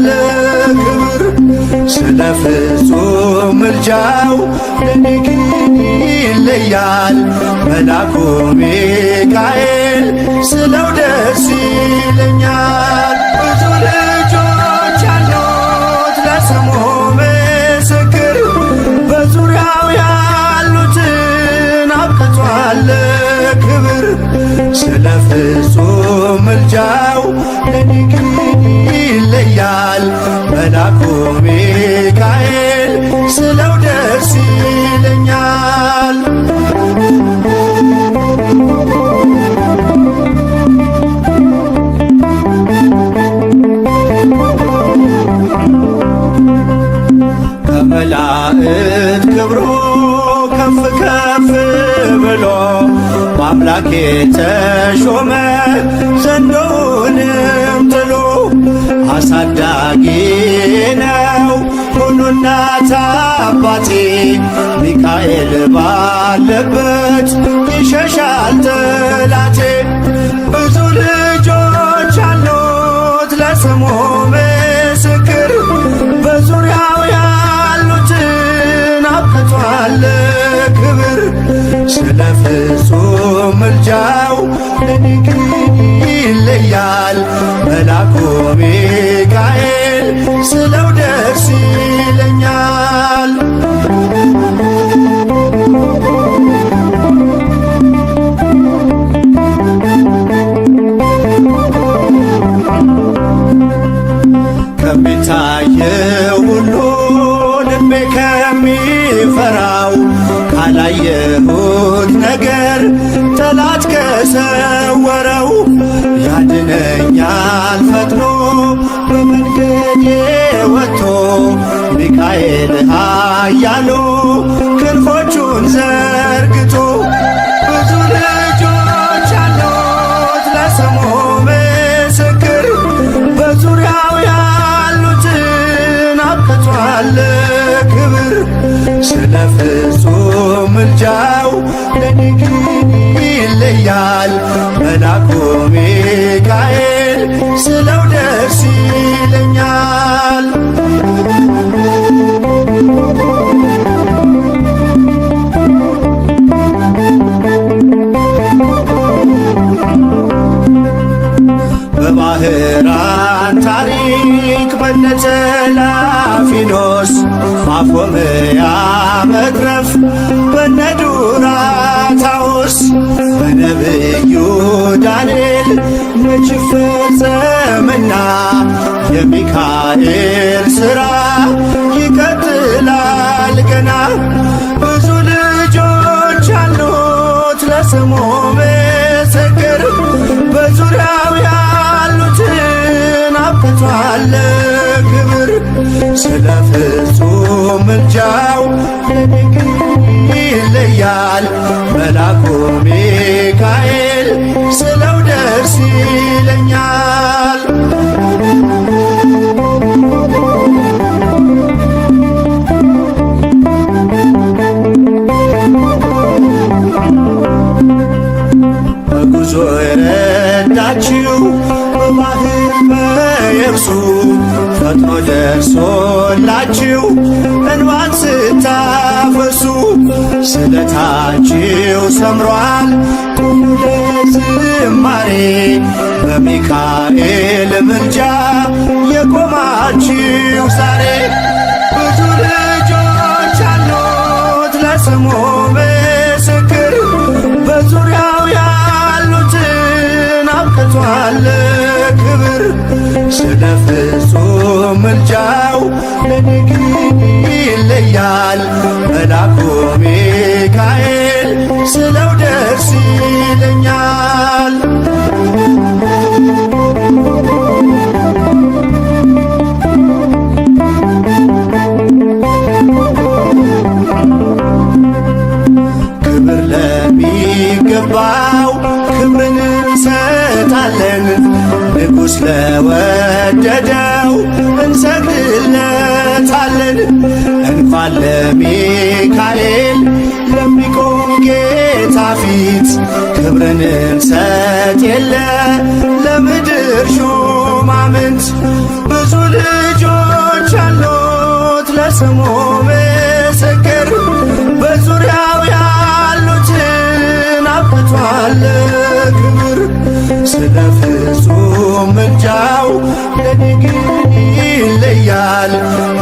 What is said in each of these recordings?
ክብር ስለ ፍጹም ምልጃው ለኔ ግን ይለያል መልአኩ ሚካኤል ስለው ደስ ይለኛል። ብዙ ልጆች አሉት ለስሙ ምስክር በዙሪያው ያሉትን አብቅቷል ክብር ስለ ፍጹም ምልጃው ለኔ ግን ይለያል መልአኩ ሚካኤል ስለው ደስ ይለኛል። ከመላእክት ክብሩ ከፍ ከፍ ብሎ በአምላክ የተሾመ ዘንዶውንም ጥሎ አሳዳጊ ነው ሁሉ እናት አባቴ ሚካኤል ባለበት ይሸሻል ጠላቴ። ብዙ ልጆች አሉት ለስሙ ምስክር በዙሪያው ያሉትን አብቅቷል ክብር ስለ ፍጹም ምልጃው ለኔ ግን ይለያል መልአኩ ሚካኤል ስለው ደስ ይለኛል። ከሚታየው ሁሉ ልቤ ከሚፈራው ካላየሁት ነገር ጠላት ከሰወረው ያድነኛል ፈጥኖ በመንገዴ ወጥቶ ሚካኤል ኃያሉ ክንፎቹን ዘርግቶ። ብዙ ልጆች አሉት ለስሙ ምስክር በዙሪያው ያሉትን አብቅቷል ክብር ስለ ፍጹም ምልጃው ለኔ ግን ይለያል መልአኩ ሚካኤል ስለው ደስ ይለኛል። በባህራን ታሪክ በነ ተላፊኖስ ማፎምያ መትረፍ በነ ዱራታውስ በነብዩ ዳንኤል መች ፈጸመና የሚካኤል ሥራ ይቀጥላል ገና። ብዙ ልጆች አሉት ለስሙ ምስክር በዙሪያው ያሉትን አብቅቷል ክብር ስለ ፍጹም ምልጃው ለኔ ግን ይለያል መልአኩ ሚካኤል ስለው ደስ ይለኛል። በጉዞ የረዳችው በባህር በየብሱ ፈጥኖ ደርሶላችሁ እንባን ስታፈሱ ስለታችሁ ሰምሯል ለዝማሬ በሚካኤል ምልጃ የቆማችሁ ዛሬ። ብዙ ልጆች አሉት ለስሙ ምስክር በዙሪያው ያሉትን አብቅቷል ክብር ስለ ፍጹም ምልጃው ለኔ ግን ይለያል መልአኩ ሚካኤል ስለው ደስ ይለኛል። ክብር ለሚገባው ክብርን እንሰጣለን ንጉሥ ለወደደው እንሰግድለታለን። እንኳን ለሚካኤል ለሚቆም ጌታ ፊት ክብርን እንሰጥ የለ ለምድር ሹማምንት ብዙ ልጅ ለስሙ ምስክር በዙሪያው ያሉትን አብቅቷል ክብር። ስለ ፍጹም ምልጃው ለኔ ግን ይለያል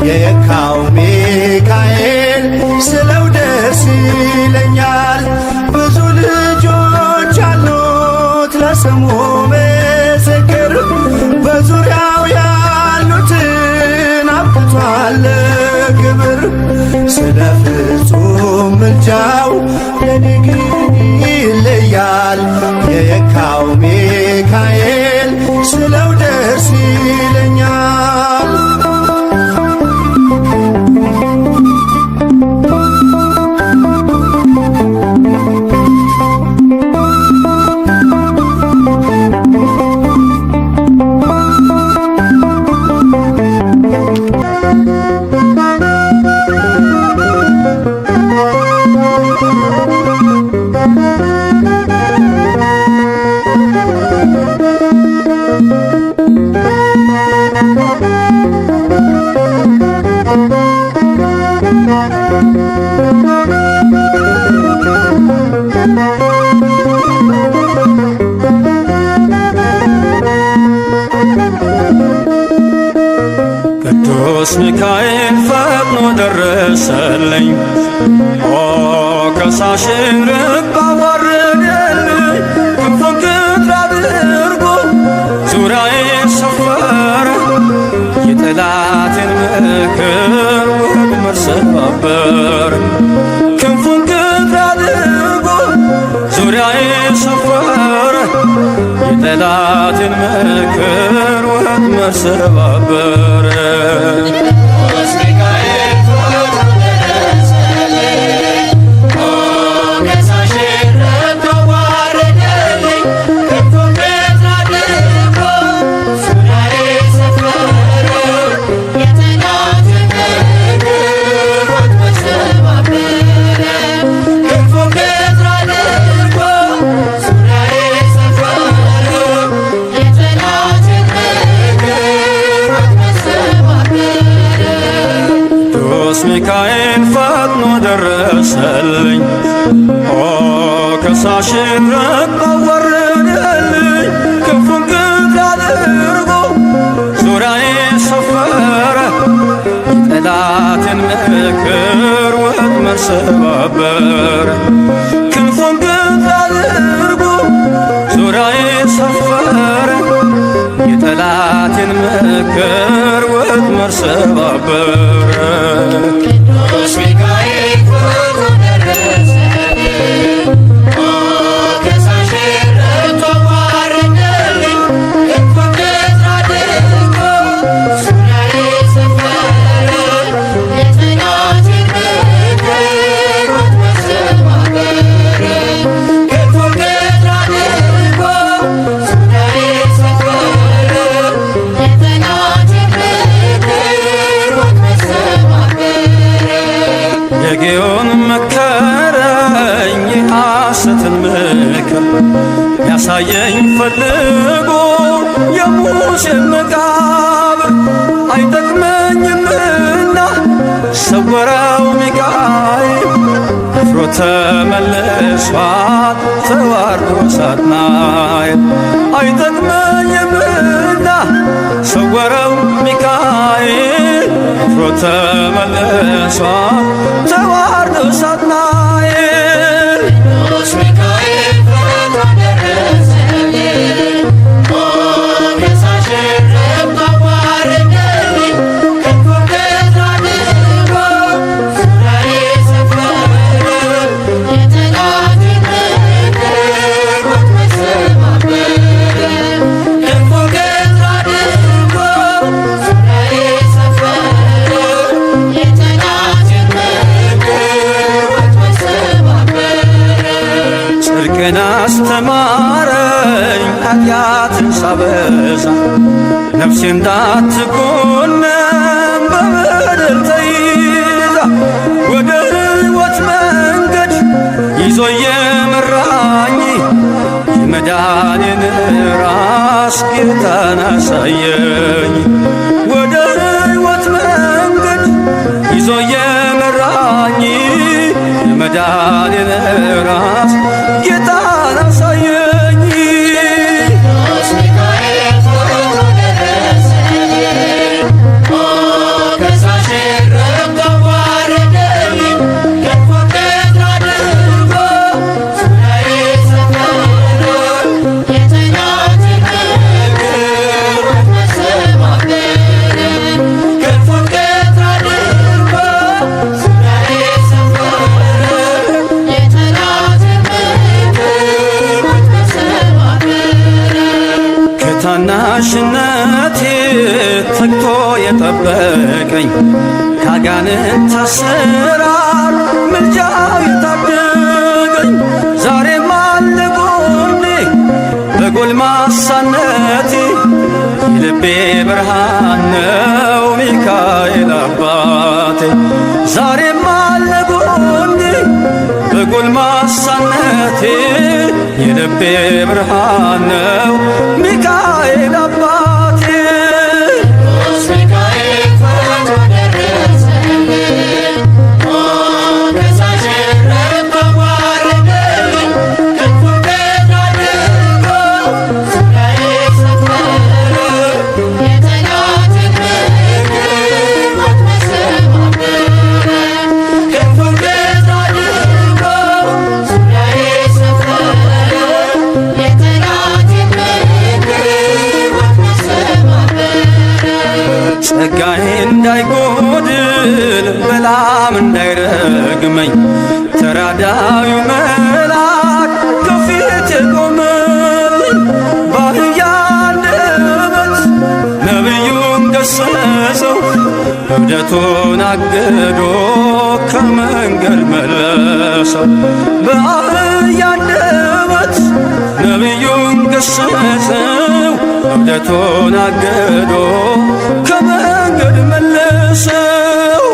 የየካው ሚካኤል ስለው ደስ ይለኛል። ብዙ ልጆች አሉት ለስሙ ምስክር በዙሪያው ያሉትን አብቅቷል ክብር። ስለ ፍጹም ምልጃው ለኔ ግን ይለያል የየካው ሚካኤል ስለው ደስ ይለኛል። ቅዱስ ሚካኤል ፈጥኖ ደረሰልኝ። ኦ ከሳሽን ርቅ አዋረደልኝ። ክንፉን ክንፍ አድርጎ ዙሪያዬን ሰፈረ። የጠላቴን ምክር ወጥመድ ሰባበረ። ክንፉን ክንፍ አድርጎ ዙሪያዬን ሰፈረ። የጠላቴን ምክር ወጥመድ ሰባበረ። ሚካኤል ፈጥኖ ደረሰልኝ። ኦ ከሳሽን ረግጦ አዋረደልኝ። ክንፉን ክንፍ አድርጎ ዙሪያዬን ሰፈረ። የጠላቴን ምክር ወጥመድ ሰባበረ። ክንፉን ክንፍ አድርጎ ዙሪያዬን ሰፈረ። የጠላቴን ምክር ወጥመድ ሰባበረ። ቅዱስ ሚካኤል ፈጥኖ ደረሰልኝ። ኦ ከሳሽን ረግጦ አዋረደልኝ። ክንፉን ክንፍ አድርጎ ዙሪያዬን ሰፈረ። የጠላቴን ምክር ወጥመድ ሰባበረ። ክንፉን ክንፍ አድርጎ ዙሪያዬን ሰፈረ። የጠላቴን ምክር ወጥመድ ሰባበረ። የጌዮን መከረኝ የሐሰትን ምክር ያሳየኝ ፈልጎ የሙሴን መቃብር አይጠቅመኝምና ሰወረው ሚካኤል አፍሮ ተመልሷል ተዋርዶ ሳጥናኤል አይጠቅመኝምና ሰወረው ሚካኤል አፍሮ ተመልሷል ተዋርዶ ሳጥናኤል። ቅዱስ ሚካኤል ፈጥኖ ደረሰልኝ። ኦ ከሳሽን ረግጦ አዋረደልኝ። ክንፉን ክንፍ አድርጎ ዙሪያዬን ሰፈረ። የጠላቴን ምክር ወጥመድ ሰባበረ። ክንፉን ክንፍ አድርጎ ዙሪያዬን ሰፈረ። የጠላቴን ምክር ወጥመድ ሰባበረ። ጽድቅን አስተማረኝ ኃጢአትን ሳበዛ ነፍሴ እንዳትኮነን በበደል ተይዛ ወደ ሕይወት መንገድ ይዞ የመራኝ የመዳኔን ራስ ጌታን አሳየኝ። ወደ ሕይወት መንገድ ይዞ የመዳኔን ራስ ጌታን አሳየኝ። ታናሽነቴ ተግቶ የጠበቀኝ ካጋንንት አሰራር ምልጃው የታደገኝ ዛሬም አለ ጎኔ በጎልማሳነቴ የልቤ ብርሃን ነው ሚካኤል አባቴ። ዛሬም አለ ጎኔ በጎልማሳነቴ የልቤ ብርሃን ነው ሚካኤል አባቴ። ጸጋዬ እንዳይጎድል በላም እንዳይረግመኝ ተራዳዩ መልአክ ከፊቴ ቆመልኝ። በአህያ አንደበት ነቢዩን ገሰጸው እብደቱን አግዶ ከመንገድ መለሰው። በአህያ አንደበት ነቢዩን ገሰጸው እብደቱን አግዶ ከመንገድ መለሰው።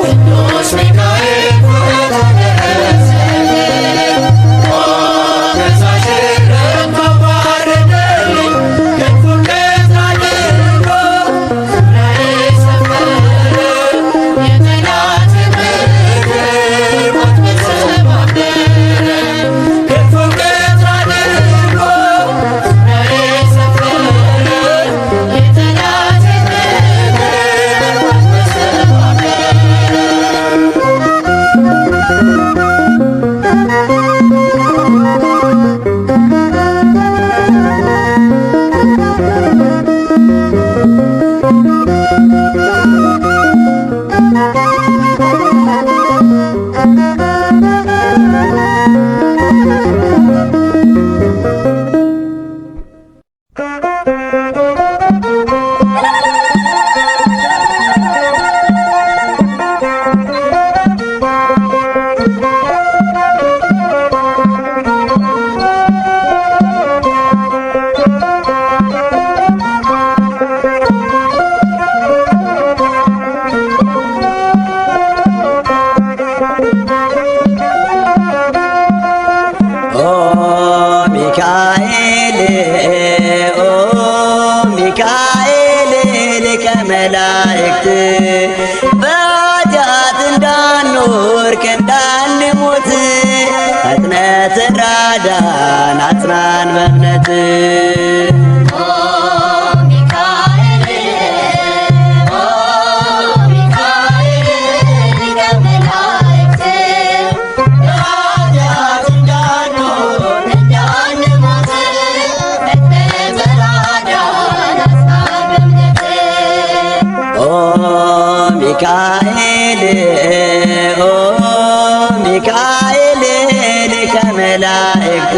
መላእክት በኃጢአት እንዳንወድቅ እንዳንሞት ፈጥነህ ተራዳን አጽናን በእምነት ሚካኤል ኦ ሚካኤል ሊቀ መላእክት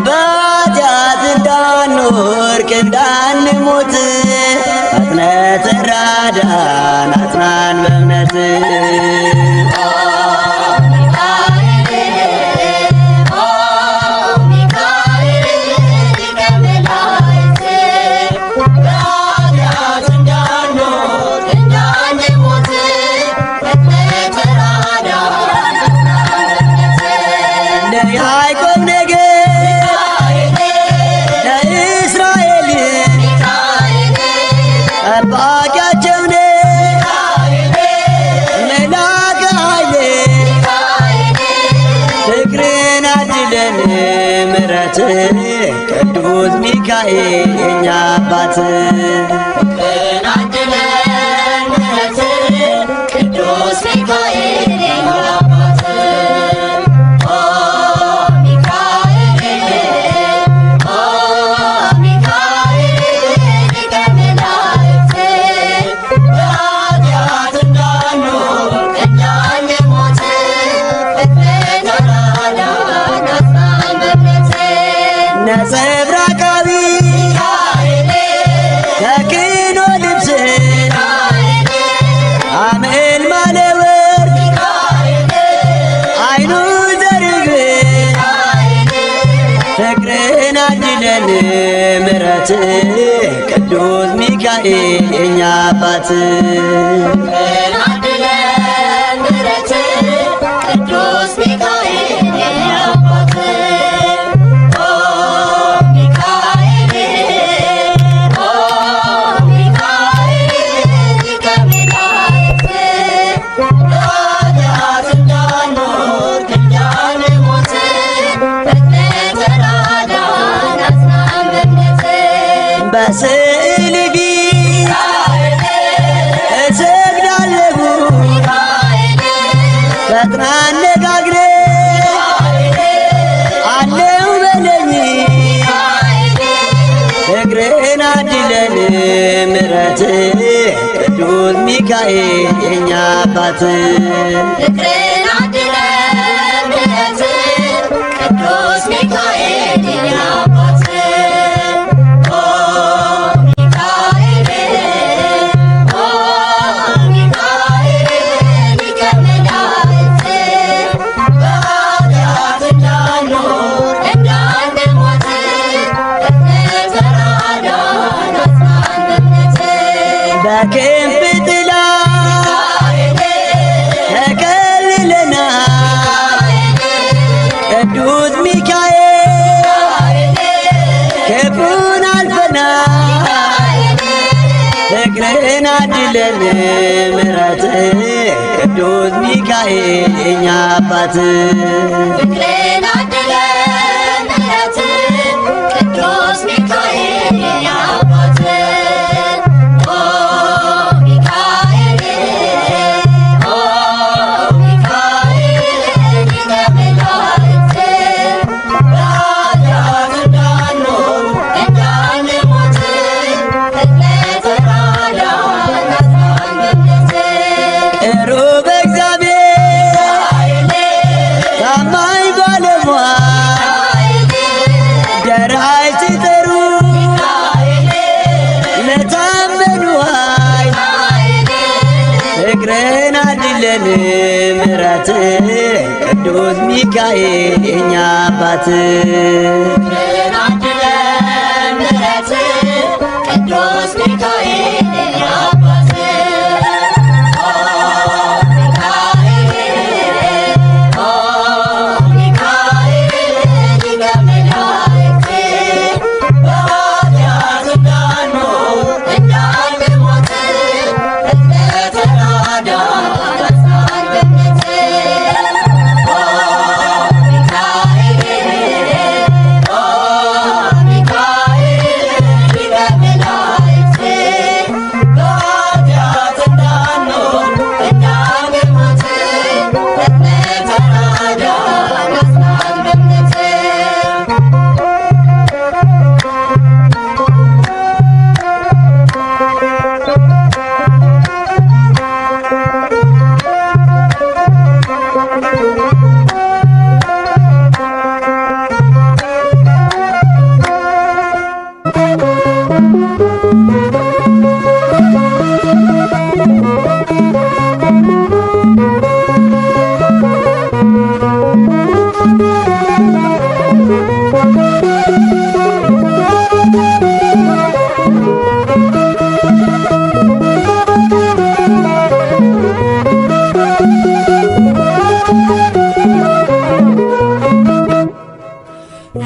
በኃጢአት እንዳንወድቅ እንዳንሞት ፈጥነህ ተራዳን አጽናን በእምነት ጠባቂያቸው ነህ መልአከ ኃይል ሚካኤል የኛ አባት ቅዱስ ሚካኤል ነጸብራቃዊ ተክኖ ልብስ አምዕልማለ ወርቅ አይኑ ዘርግብ ፍቅርን አድለን ምሕረት ቅዱስ ሚካኤል የኛ አባት ቅዱስ ሚካኤል የኛ በስዕል ፊት እሰግዳለሁ ፈጥና አነጋግረ አለው በለኝ ፍቅርን አድለን ምሕረት ቅዱስ ሚካኤል የኛ አባት ፍቅርን አድለን ምሕረት ቅዱስ ሚካኤል የኛ አባት በክንፍ ጥላ ተከልለና ቅዱስ ሚካኤል ክፉን አልፈና ፍቅርን አድለን ምሕረት ቅዱስ ሚካኤል የኛ አባት ፍቅርን አድለን ምሕረት ቅዱስ ሚካኤል የኛ አባት ሩብ እግዚአብሔር ታማኝ ባለሟል ደራሽ ሲጠሩ ለታመኑ ኃይል ፍቅርን አድለን ምሕረት ቅዱስ ሚካኤል የኛ አባት ፍቅርን አድለን ምሕረት ቅዱስ ሚካኤል የኛ አባት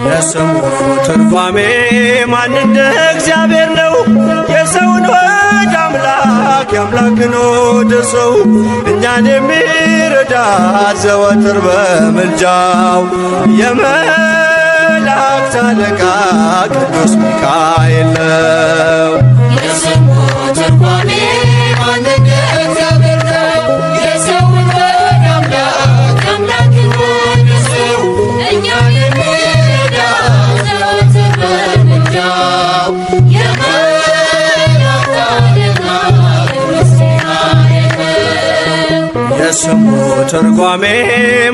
የስሙ ትርጓሜ ማን እንደ እግዚአብሔር ነው? የሰውን ወደ አምላክ የአምላክን ወደ ሰው እኛን የሚረዳ ዘወትር በምልጃው የመላእክት አለቃ ቅዱስ ሚካኤል ነው። የስሙ ትርጓሜ ማን እንደ እግዚአብሔር ነው። የሰውን ወደ አምላክ አምላክን ወደ ሰው እኛን የሚረዳ ዘወትር በምልጃው የመላእክት አለቃ ቅዱስ ሚካኤል ነው። የስሙ ትርጓሜ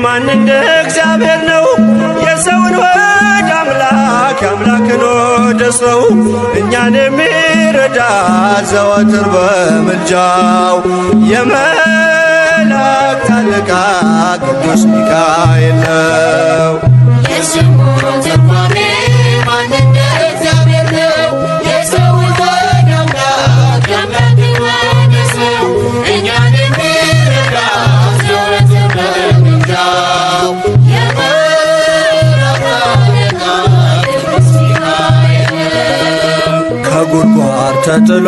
ማን እንደ እግዚአብሔር ነው። የሰውን ወደ አምላክ አምላክን ወደ ሰው እኛን የሚረዳ ዘወትር በምልጃው የመላእክት አለቃ ቅዱስ ሚካኤል ነው። የስሙ ትርጓሜ ማን እንደ እግዚአብሔር ነው። የሰውን ወደ አምላክ አምላክን ወደ ሰው እኛን የሚረዳ ዘወትር በምልጃው የመላእክት አለቃ ቅዱስ ሚካኤል ነው። ከጉድጓድ ተጥሎ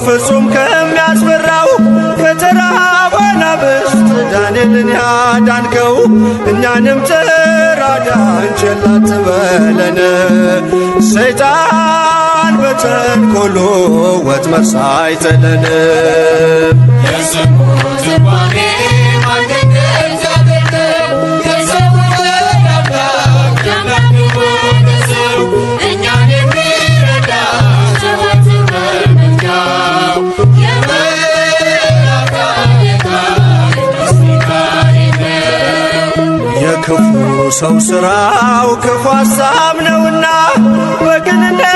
ፍጹም ከሚያስፈራው ከተራበ አናብስት ዳንኤልን ያዳንከው እኛንም ተራዳን ቸል አትበለን። ሰይጣን በተንኰሉ ወጥመድ ሳይጥለን የስሙ ትርጓሜ ማን እንደ እግዚአብሔር ነው። የሰውን ወደ አምላክ አምላክን ወደ ሰው እኛን የሚረዳ ዘወትር በምልጃው የመላእክት አለቃ ቅዱስ ሚካኤል ነው። የክፉ ሰው ሥራው ክፉ ሐሳብ ነውና በቅንነት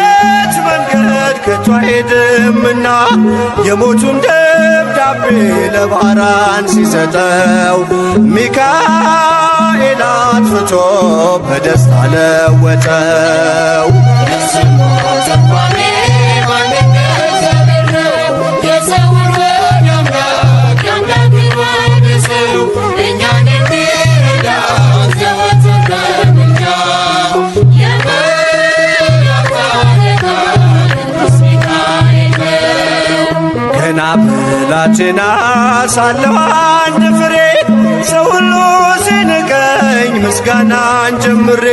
መንገድ ከቶ አይሄድምና የሞቱን ደብዳቤ ለባህራን ሲሰጠው ሚካኤል አጥፍቶ በደስታ ለወጠው። የስሙ ትርጓሜ ማን እንደ እግዚአብሔር ነው። የሰውን ወደ አምላክ አምላክን ወደ ሰው እኛን የሚረዳ ዘወትር በምልጃው የመላእክት አለቃ ቅዱስ ሚካኤል ነው። ገና ብላቴና ሳለሁ አንድ ፍሬ ሰው ሁሉ ሲንቀኝ ምስጋናን ጀምሬ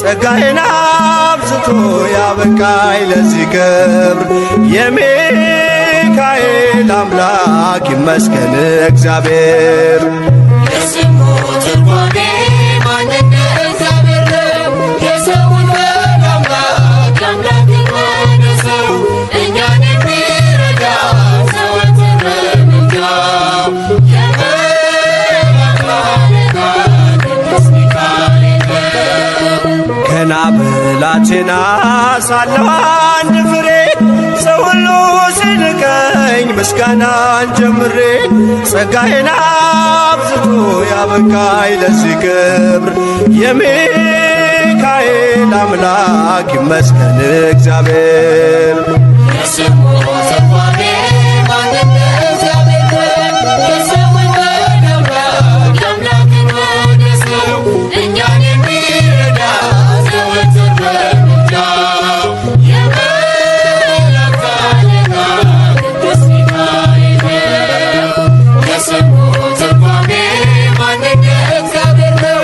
ጸጋዬን አብዝቶ ያበቃኝ ለዚህ ክብር የሚካኤል አምላክ ይመስገን እግዚአብሔር። የስሙ ትርጓሜ ማን እንደ እግዚአብሔር ነው። የሰውን ወደ አምላክ አምላክን ወደ ሰው እኛን የሚረዳ ዘወትር በምልጃው የመላእክት አለቃ ቅዱስ ሚካኤል ነው። ገና ብላቴና ሳለሁ አንድ ፍሬ ሰው ሁሉ ሲንቀኝ ምስጋናን ጀምሬ ጸጋዬን አብዝቶ ያበቃኝ ለዚህ ክብር የሚካኤል አምላክ ይመስገን እግዚአብሔር። የስሙ ትርጓሜ ማን እንደ እግዚአብሔር ነው። የሰውን ወደ አምላክ አምላክን ወደ ሰው እኛን የሚረዳ ዘወትር በምልጃው የመላእክት አለቃ ቅዱስ ሚካኤል ነው። የስሙ ትርጓሜ ማን እንደ እግዚአብሔር ነው።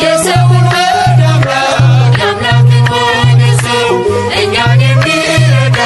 የሰውን ወደ አምላክ አምላክን ወደ ሰው እኛን የሚረዳ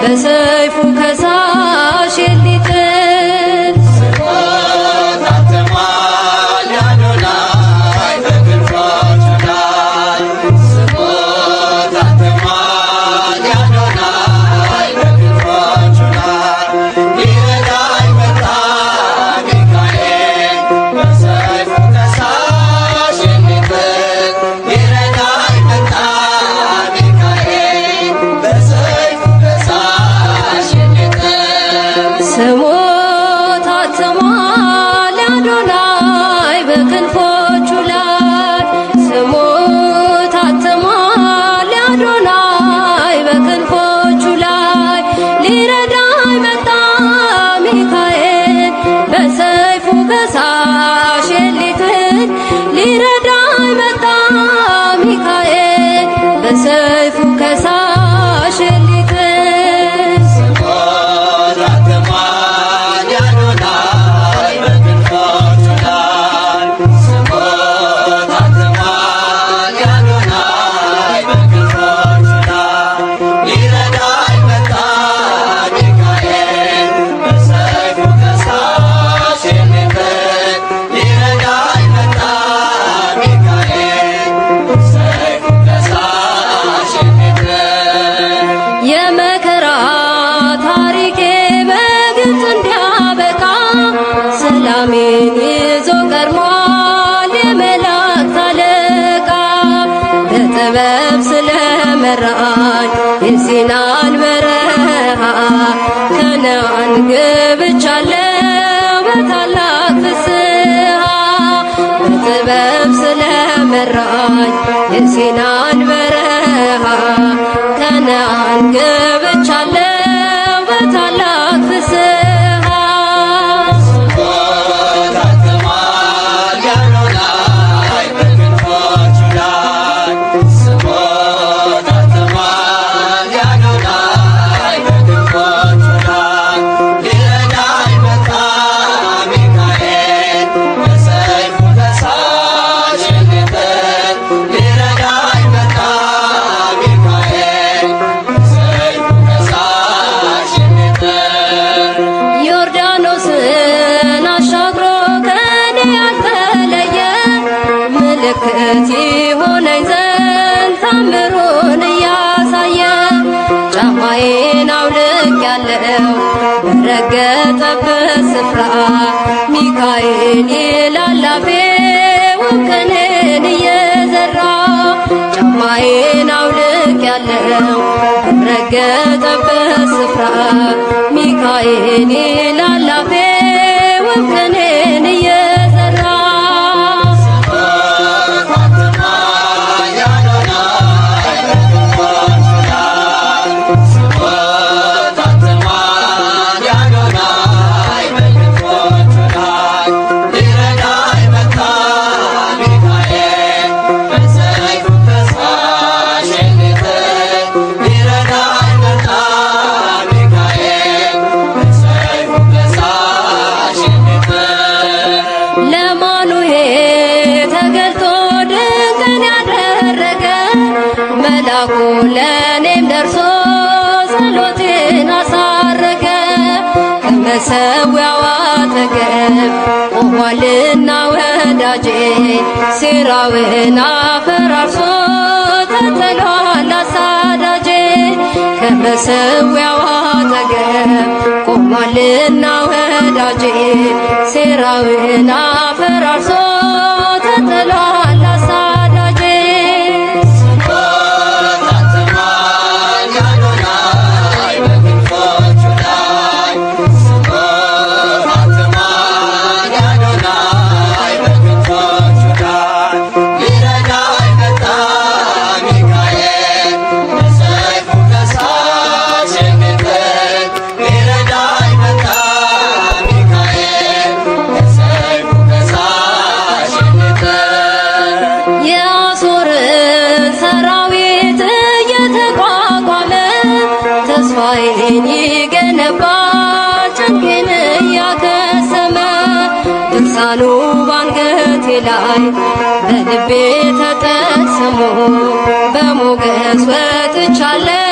በሰይፉ ከሳሽ ሊጥል ስሙ ታትሟል አዶናይ በክንፎቹ ላይ ስሙ ታትሟል አዶናይ በክንፎቹ ላይ ሊረዳኝ መጣ ሚካኤል በሰይፉ ከሳሽ ሊጥል ሊረዳኝ መጣ ሚካኤል በሰይፉ ከሳሽ ሊጥል የመከራ ታሪኬ በግልጽ እንዲያበቃ ሰላሜን ይዞ ቀድሟል የመላእክት አለቃ በጥበብ ስለመራኝ የሲናን በረሃ ከነዓን ገብቻለሁ በታላቅ ፍስሐ በጥበብ ስለመራኝ የሲናን በረሃ ከነዓን ገብቻለሁ በታላቅ ፍስሐ ዮርዳኖስን አሻግሮ ከኔ ያልተለየ ምልክት ይሆነኝ ዘንድ ታምሩን እያሳየ ጫማዬን አውልቄአለሁ በረገጠበት ስፍራ ሚካኤል ይላል አፌ ወርቅን እየዘራ ጫማዬን አውልቄአለሁ በረገጠበት ስፍራ ሚካኤል ይላል አፌ ወርቅን እየዘራ መላኩ ለኔም ደርሶ ጸሎቴን አሳረገ ከመሠዊያው አጠገብ ቆሟልና ወዳጄ ሴራውን አፈራርሶ ተጥሏል አሳዳጄ ከመሠዊያው አጠገብ ቆሟልና ወዳጄ ሴራውን አፈራርሶ ተጥሏል አሳዳጄ ተስፋዬን ይገነባል ጭንቄን እያከሰመ ድርሳኑ ባንገቴ ላይ በልቤ ተጠስሞ በሞገስ ወጥቻለሁ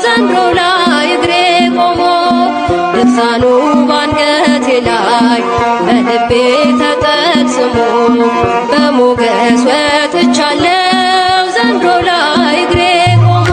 ዘንድሮ ላይ እግሬ ድርሳኑ ባንገቴ ላይ በልቤ ተጠቅስሞ በሞገስ ወጥቻለሁ ዘንዶ ላይ እግሬ ቆሞ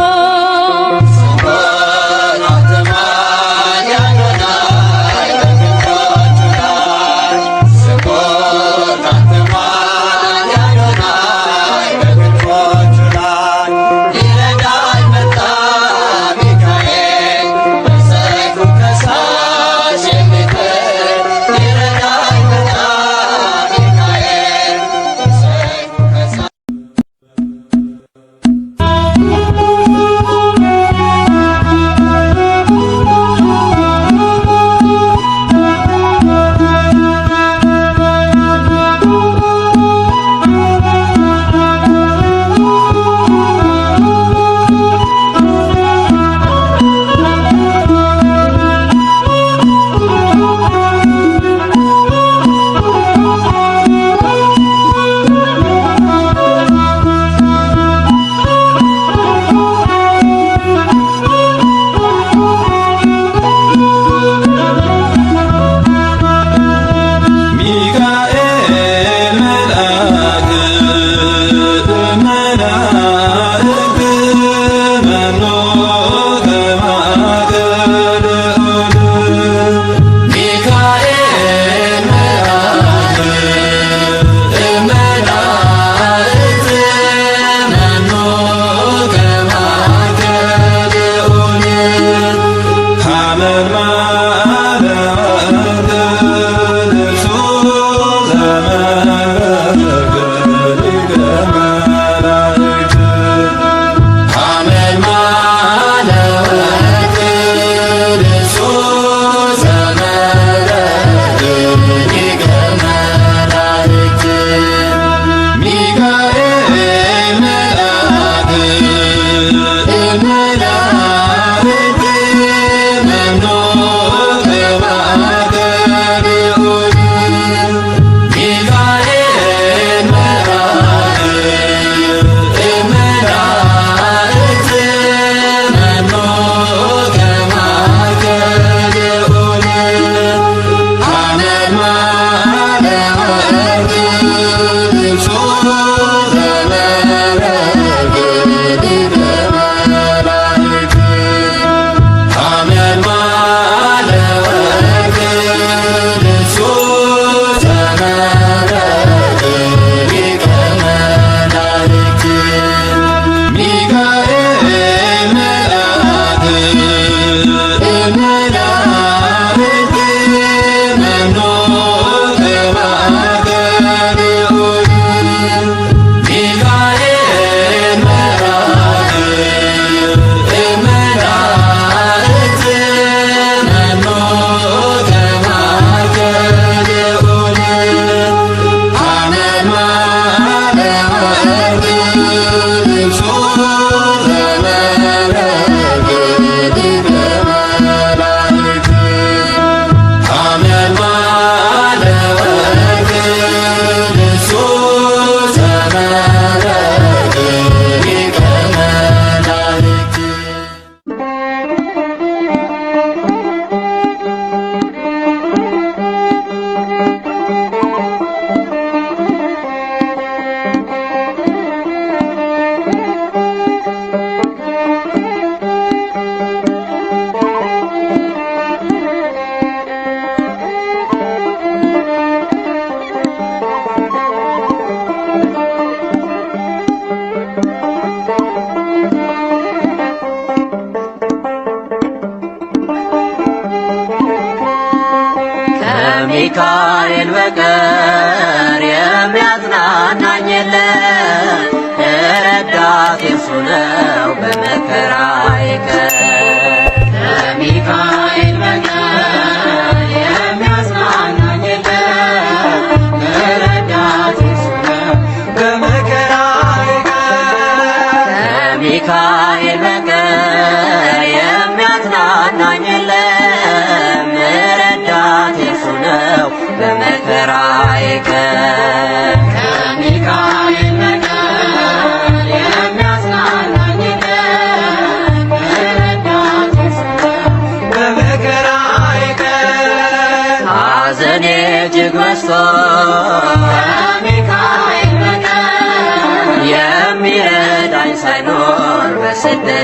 ከሚካኤል በቀር የሚያጽናናኝ የለም፣ ረዳቴ እርሱ ነው በመከራዬ ቀን። ከሚካኤል በቀር የሚያጽናናኝ የለም፣ ረዳቴ እርሱ ነው በመከራዬ ቀን። ከሚካኤል በቀር የሚያጽናናኝ የለም፣ ረዳቴ እርሱ ነው በመከራዬ ቀን። ከሚካኤል በቀር የሚያጽናናኝ የለም፣ ረዳቴ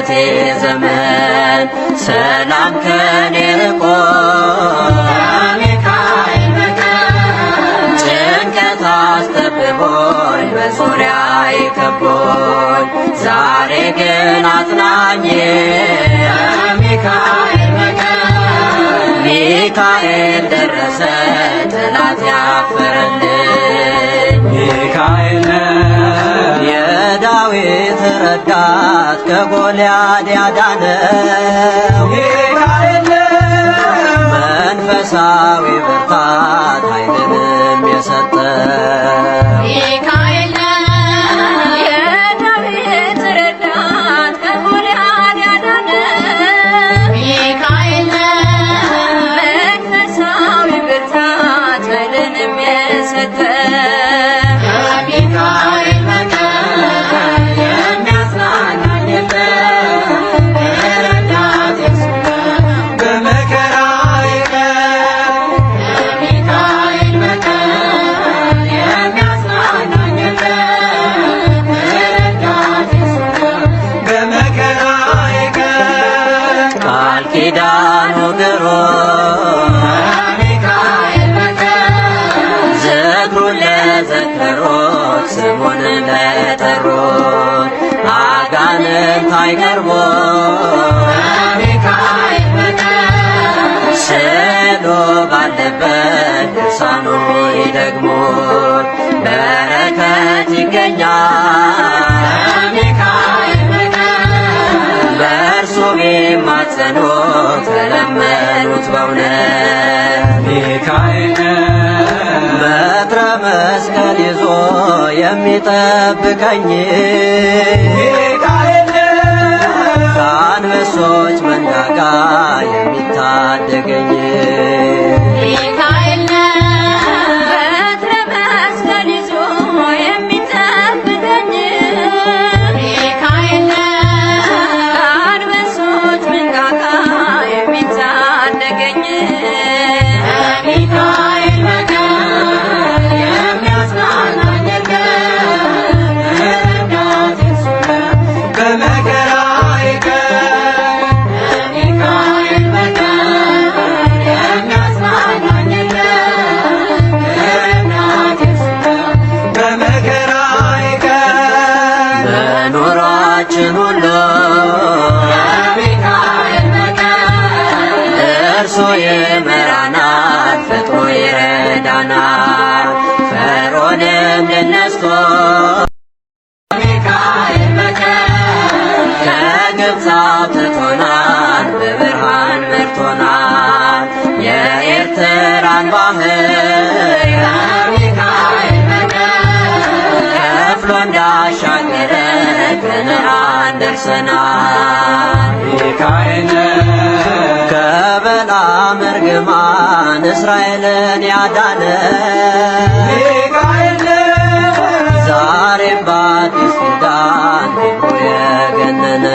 በጭንቀቴ ዘመን ሰላም ከኔ ርቆ ሚካኤል በቀር ጭንቀት አስጠብቦኝ በዙሪያዬ ከቦኝ ዛሬ ግን አጽናኜ ሚካኤል በቀር ሚካኤል ደረሰ ጠላት ያፈረልኝ ሚካኤል የዳዊት ረዳት ከጎልያድ ያዳነው ሚካኤል መንፈሳዊ ብርታት ኃይልንም የሰጠ ሚካኤል የዳዊት ረዳት ከጎልያድ ያዳነው ሚካኤል መንፈሳዊ ብርታት ኃይልንም የሰጠ ሚካኤል በቀር የሚያጽናናኝ የለም ረዳቴ እሱ ነው በመከራዬ ቀን ሚካኤል በቀር የሚያጽናናኝ የለም ረዳቴ እሱ ነው በመከራዬ ቀን ቃል ኪዳኑ ግሩም ሚካኤል በቀር ዝክሩን ለዘከሩት ስሙን ለጠሩት አጋንንት አይቀርቡም ሚካኤል በቀር ስዕሉ ባለበት ድርሳኑ ይደግሙት በረከት ይገኛል ሚካኤል በቀር በእርሱ ቢማጸኑት ተለመኑት በእውነት ሚካኤል በትረ መስቀል ይዞ የሚጠብቀኝ ሚካኤል ከአንበሶች መንጋጋ የሚታደገኝ ሚካኤል በትረ መስቀል ይዞ የሚጠብቀኝ ሚካኤል ከአንበሶች መንጋጋ የሚታደገኝ ሚካኤል በቀር የሚያጽናናኝ የለም ረዳቴ እሱ ነው በመከራዬ ቀን ሚካኤል በቀር የሚያጽናናኝ የለም ረዳቴ እሱ ነው በመከራዬ ቀን በኑሯችን ሁሉ ሚካኤል በቀር እርሱ ይመራናል ፈጥኖ ይረዳናል ፈርዖንን ድል ነስቶ ሚካኤል በቀር ከግብፅ አውጥቶናል በብርሃን መርቶናል የኤርትራን ባህር ሚካኤል በቀር ከፍሎ እንዳሻገረ ከነዓን ደርሰናል ሚካኤል ከበለዓም እርግማን እስራኤልን ያዳነ ሚካኤል ዛሬም በአዲስ ኪዳን ክብሩ የገነነ